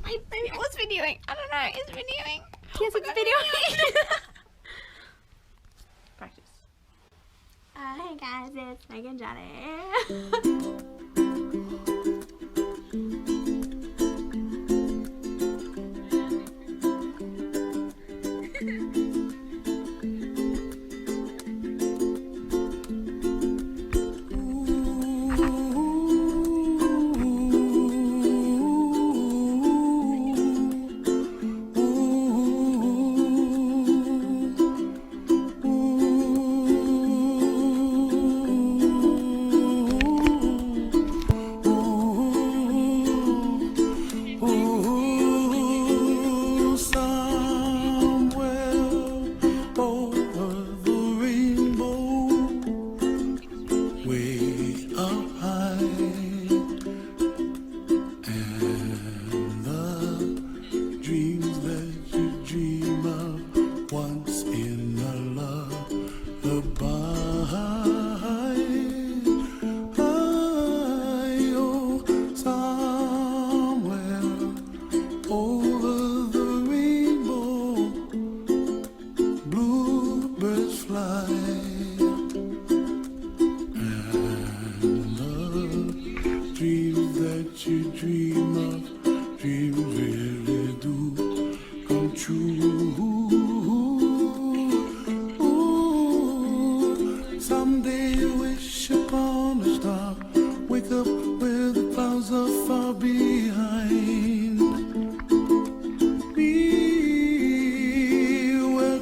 Maybe it was videoing. I don't know. It's videoing. Yes, it's videoing. Practice. Hey guys, it's Meg and Johnny.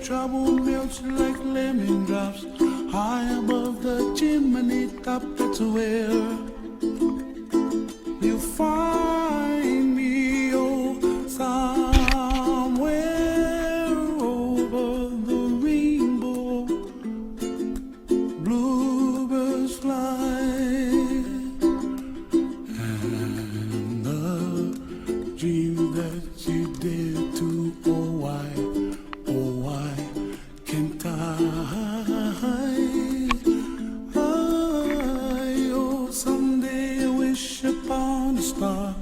Trouble melts like lemon drops high above the chimney top. That's where you find me, oh, somewhere over the rainbow. Bluebirds fly, and the dream that you dare to, oh why can't oh, someday I wish upon a star,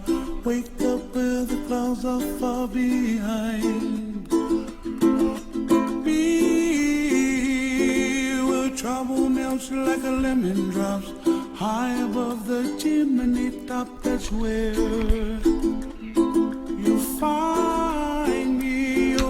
wake up where the clouds are far behind me, where trouble melts like a lemon drops high above the chimney top. That's where you find me, oh,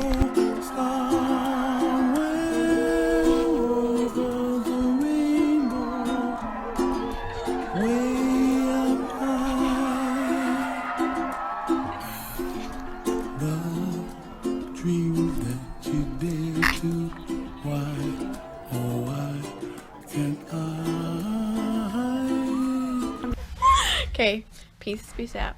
Okay, peace out.